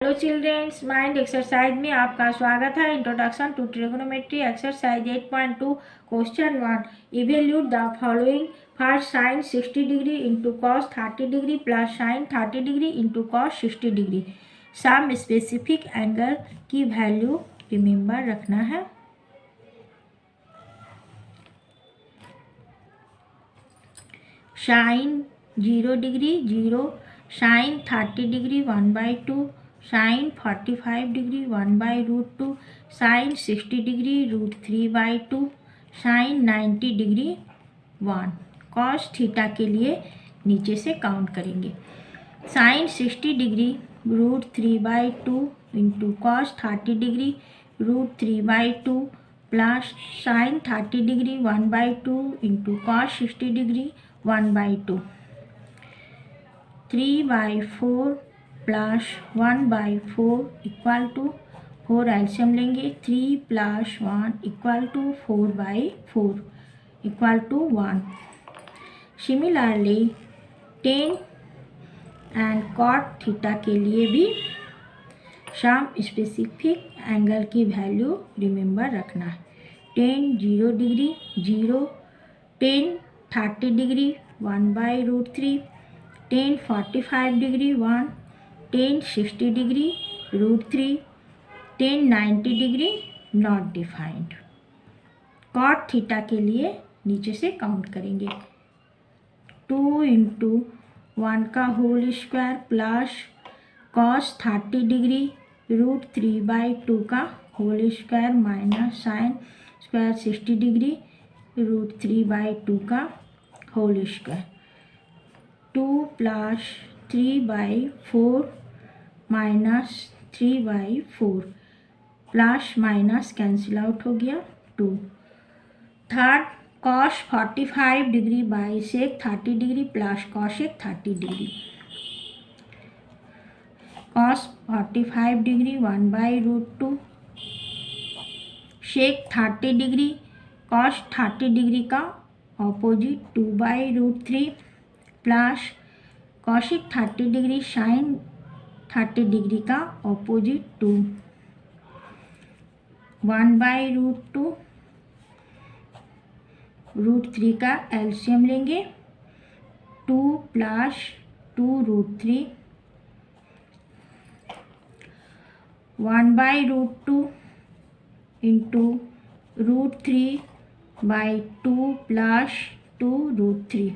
Hello childrens, mind exercise में आपका स्वागत है। Introduction to trigonometry exercise 8.2 question 1। Evaluate the following. First sine 60 degree into cos 30 degree plus sine 30 degree into cos 60 degree. Some specific angle की value remember रखना है। Sine 0 degree 0, sine 30 degree 1/2, sine 45 degree 1/√2, sine 60 degree √3/2, sine 90 degree 1। Cos theta के लिए नीचे से count करेंगे। Sine 60 degree √3/2 into cos 30 degree √3/2 plus sine 30 degree 1/2 into cos 60 degree 1/2। 3/4 plus 1/4 equal to 4। LCM लेंगे। 3 plus 1 equal to 4/4 equal to 1। Similarly tan and cot theta के लिए भी some specific angle की वैल्यू रिमेंबर रखना है। Tan 0 degree 0, tan 30 degree 1/√3, tan 45 degree 1, tan 60 degree √3, tan 90 degree not defined. Cot theta के लिए नीचे से काउंट करेंगे। 2 इंटू 1 का whole square plus cos 30 degree √3/2 का whole square minus sine square 60 degree √3/2 का whole square. 2 plus 3/4 minus 3/4 plus minus cancel out हो गया 2। Third cos 45 degree by sec 30 degree plus cosec 30 degree. Cos 45 degree 1/√2, sec 30 degree cos 30 degree का opposite 2/√3 plus cosec 30 degree sine 30 degree का opposite 2। 1/√2 √3 का LCM लेंगे। 2 plus 2√3 1/√2 into √3/2 plus 2√3,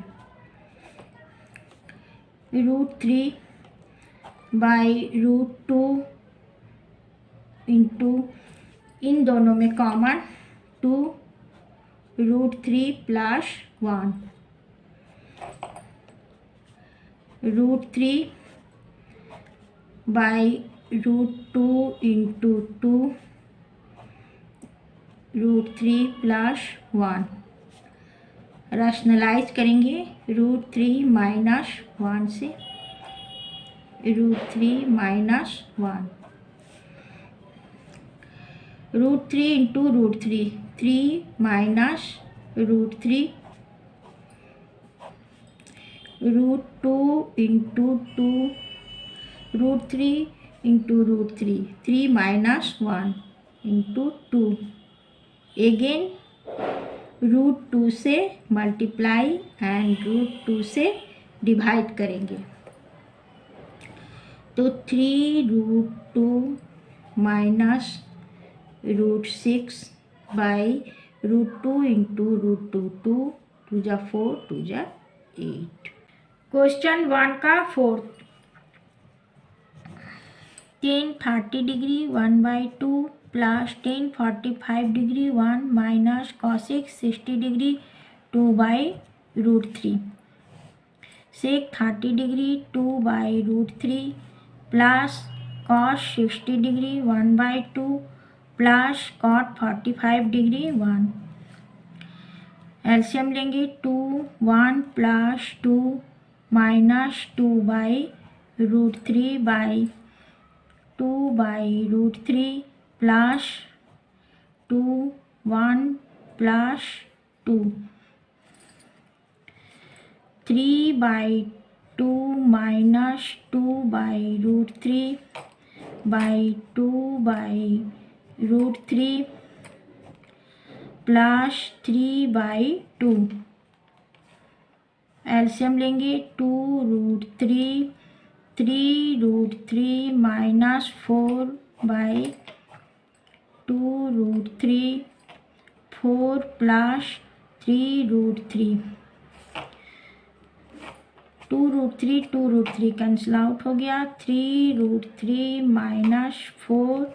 √3/√2 into इन दोनों में common 2 √3 plus 1, √3/√2 into 2 √3 plus 1। Rationalise करेंगे √3 minus 1 से। √3 minus 1, √3 into √3 3 minus √3, √2 into 2 √3 into √3 3 minus 1 into 2। Again √2 से मल्टीप्लाई एंड √2 से डिवाइड करेंगे तो 3√2 माइनस √6 बाई √2 इंटू √2 2 2 जा 4 2 जा 8। क्वेश्चन 1 का fourth. Tan 30 degree 1/2 plus tan 45 degree 1 minus cosec 60 degree 2/√3, sec 30 degree 2/√3 plus cos 60 degree 1/2 plus cot 45 degree 1। LCM लेंगे। 2 1 plus 2 minus 2/√3 plus 2 1 plus 2 3/2 minus 2/√3 by 2 by √3 plus 3 by 2। LCM लेंगे 2√3, 3√3 minus 4 by 2√3, 4 plus 3√3, 2√3 cancel out हो गया। 3√3 minus 4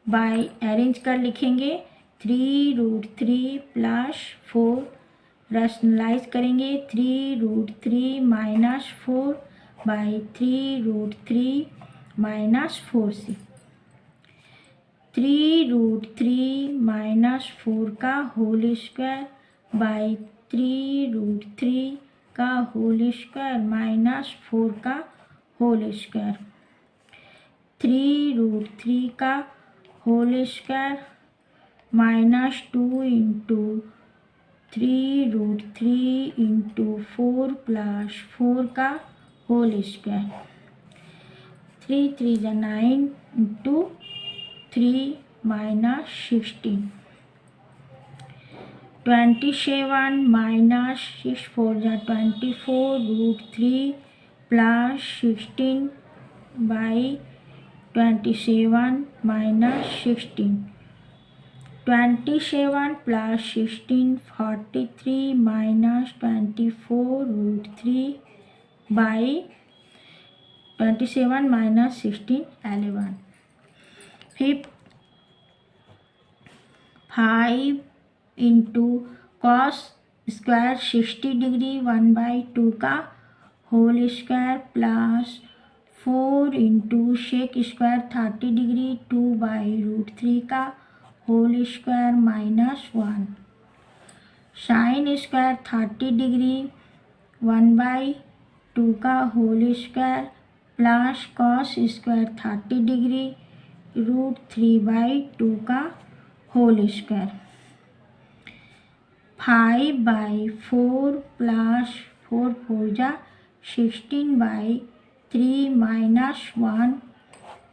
by arrange कर लिखेंगे 3√3 plus 4, rationalise करेंगे 3√3 minus 4 by 3√3 minus 4 से 3√3 minus 4 का whole square by 3√3 का होल स्क्वायर माइनस 4 का होल स्क्वायर, 3√3 का whole square minus 2 into 3√3 into 4 plus 4 का होल स्क्वायर, 3 3 जा 9 इंटू 3 माइनस 16, 27 माइनस 6 4 जा 24√3 plus 16 by 27 minus 16, 27 plus 16 43 minus 24√3 by 27 minus 16 11, फिर 5 इंटू कॉस स्क्वायर 60 डिग्री 1/2 का whole square plus 4 into sec square 30 degree 2/√3 का whole square minus 1, sine square 30 degree 1/2 का whole square plus cos square 30 degree √3/2 का whole square, 5/4 plus 4 4 जा 16/3 minus 1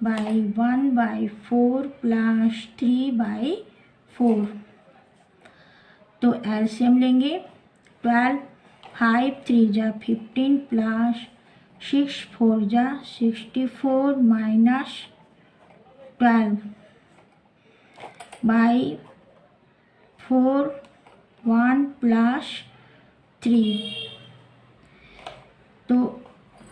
by 1/4 plus 3/4। तो LCM लेंगे 12, 5 3 जा 15 plus 6 4 जा 64 minus 12 by 4 1 plus 3। तो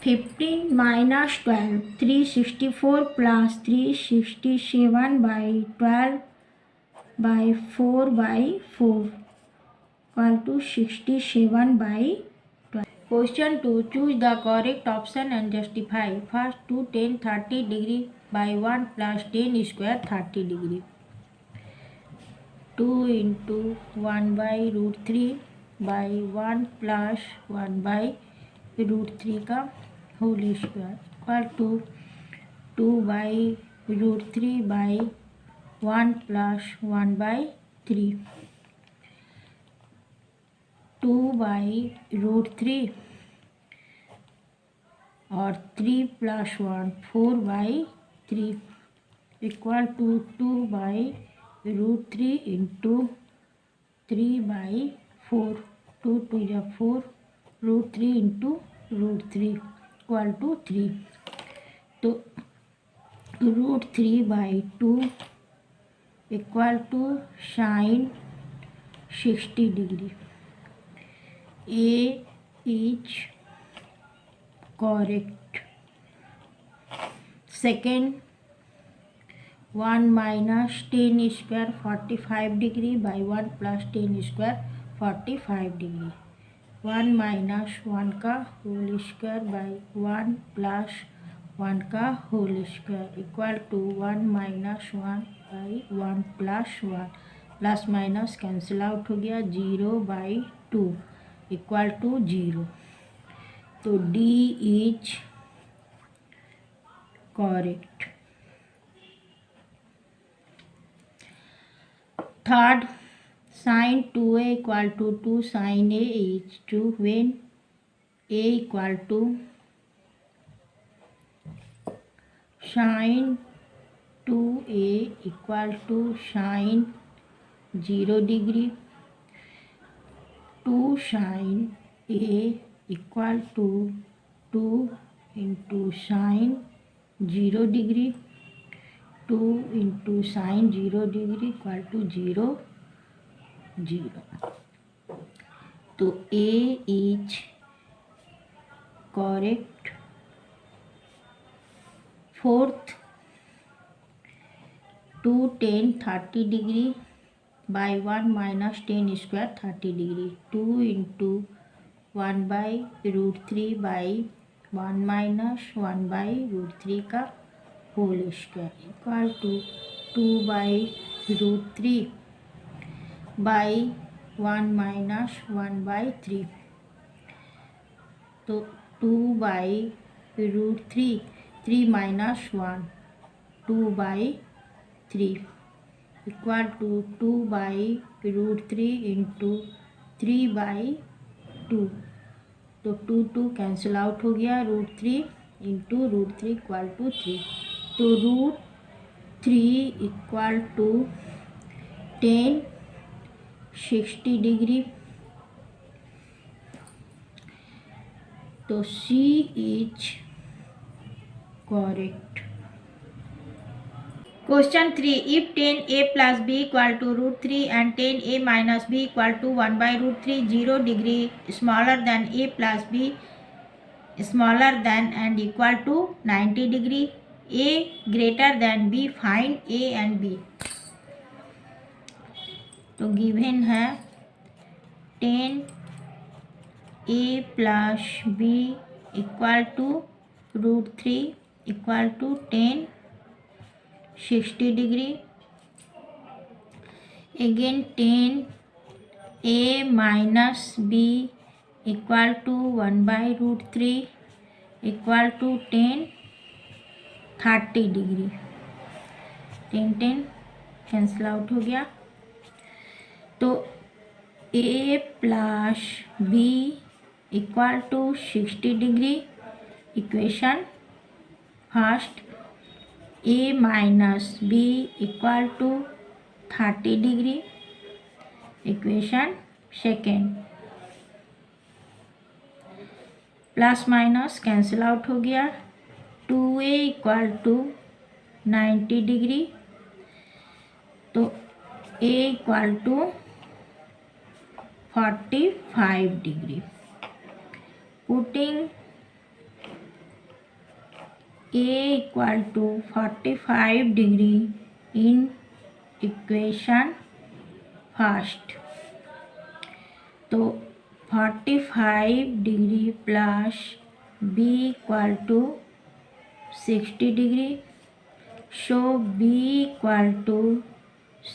15 minus 12 364 plus 367 by 12 by 4/4 equal to 67/12। Question 2, choose the correct option and justify. First 2 10 30 degree by 1 plus 10 square 30 degree, 2 into 1/√3 by 1 plus 1/√3 का whole square equal to 2/√3 by 1 plus 1/3, 2/√3 और 3 plus 1 4/3 equal to 2/√3 into 3/4, 2 2 जा 4 √3 into √3 equal to 3। तो √3/2 equal to sine 60 degree. A is correct. Second, 1 minus 10 square 45 degree by 1 plus 10 square 45 degree, 1 minus 1 का whole square by 1 plus 1 का whole square equal to 1 minus 1 by 1 plus 1, plus minus cancel out हो गया 0/2 equal to 0। तो D is correct. Third, sine 2a equal to 2 sine a is 2 when a equal to sine 2a equal to sine 0 degree, 2 sine a equal to 2 into sine 0 degree, 2 into sine 0 degree equal to 0 0. तो a is correct. Fourth, 2 10 30 degree by 1 minus 10 square 30 degree, 2 into 1 by √3 by 1 minus 1 by √3 का whole square equal to 2 by √3 by 1 minus 1 by 3. तो 2 by √3, 3 minus 1, 2 by 3 equal to 2 by √3 into 3 by 2. तो 2 cancel out हो गया. √3 into √3 equal to 3. तो √3 equal to 10 60 degree. तो C is correct. Question 3. If 10a plus b equal to √3 and 10a minus b equal to 1 by √3, 0 degree smaller than a plus b smaller than and equal to 90 degree, a greater than b, find a and b. तो given है 10a plus b equal to √3 equal to 10 60 degree. Again 10a minus b equal to 1 by √3 equal to 10 30 degree. 10 cancel out हो गया. तो a plus b equal to 60 degree. Equation first. a minus b equal to 30 degree. Equation second. Plus minus cancel out हो गया. 2a equal to 90 degree. तो a equal to 45 degree. Putting a equal to 45 degree in equation first. तो 45 degree plus b equal to 60 degree. So b equal to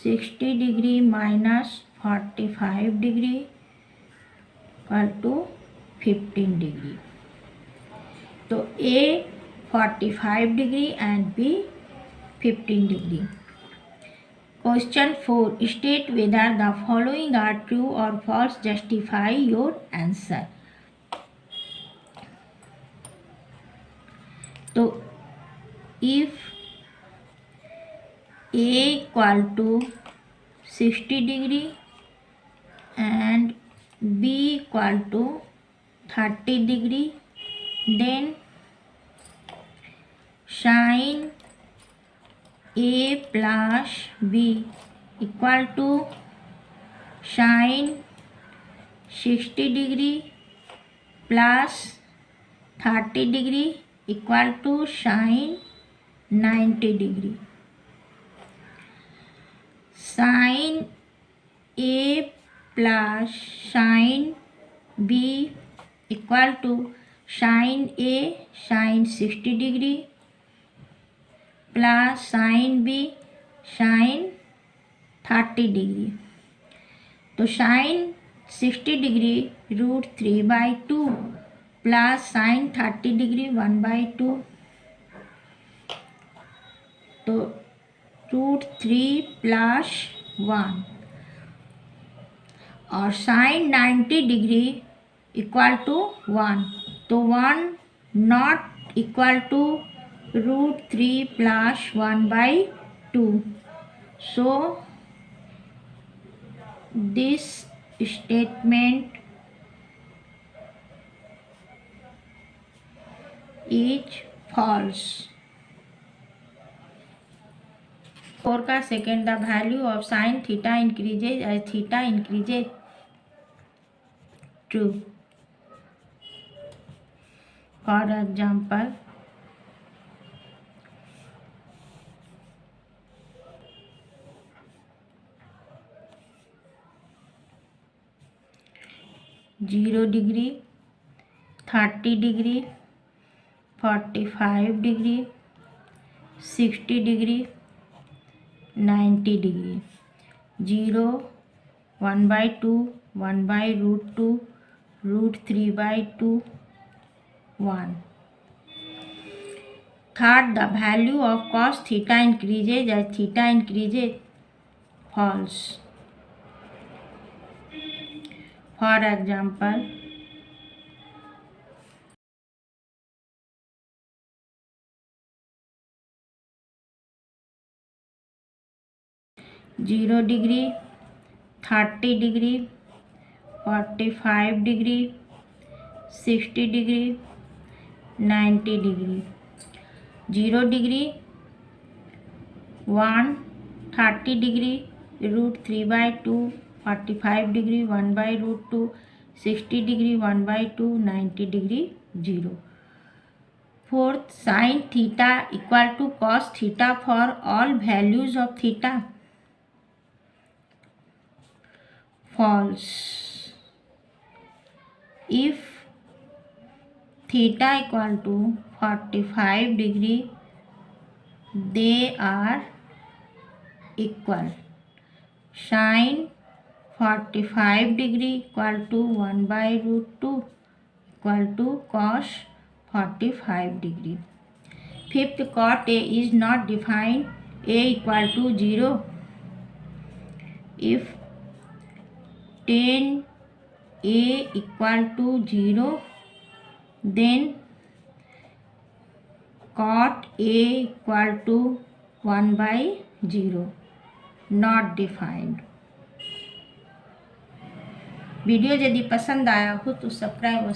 60 degree minus 45 degree equal to 15 degree. तो a 45 degree and B 15 degree. Question 4. State whether the following are true or false. Justify your answer. तो if A equal to 60 degree and B equal to 30 degree, then sin a plus b equal to sin 60 degree plus 30 degree equal to sin 90 degree. Sin a plus sin b equal to sin a sin 60 degree plus sine B sine 30 degree. तो sine 60 degree √3/2 plus sine 30 degree 1/2. तो √3 plus 1 और sign 90 degree equal to 1. तो 1 not equal to √3 plus 1/2. 2. So this statement is false. 4 का second, the value of sine theta increases as theta increases. True. For example, zero degree, 30 degree, 45 degree, 60 degree, 90 degree. 0, 1/2, 1/√2, √3/2, 1. Third, the value of cos theta increases as theta increases. False. For example, zero degree, 30 degree, 45 degree, 60 degree, 90 degree. 0 degree, 1, 30 degree, √3/2, 45 degree, 1/√2, 60 degree, 1/2, 90 degree, 0. Fourth, sin theta equal to cos theta for all values of theta. False. If theta equal to 45 degree, they are equal. Sin 45 degree equal to 1/√2 equal to cos 45 degree. Fifth, cot A is not defined. A equal to 0. If tan A equal to 0, then cot A equal to 1/0. Not defined. Video यदि पसंद आया हो तो subscribe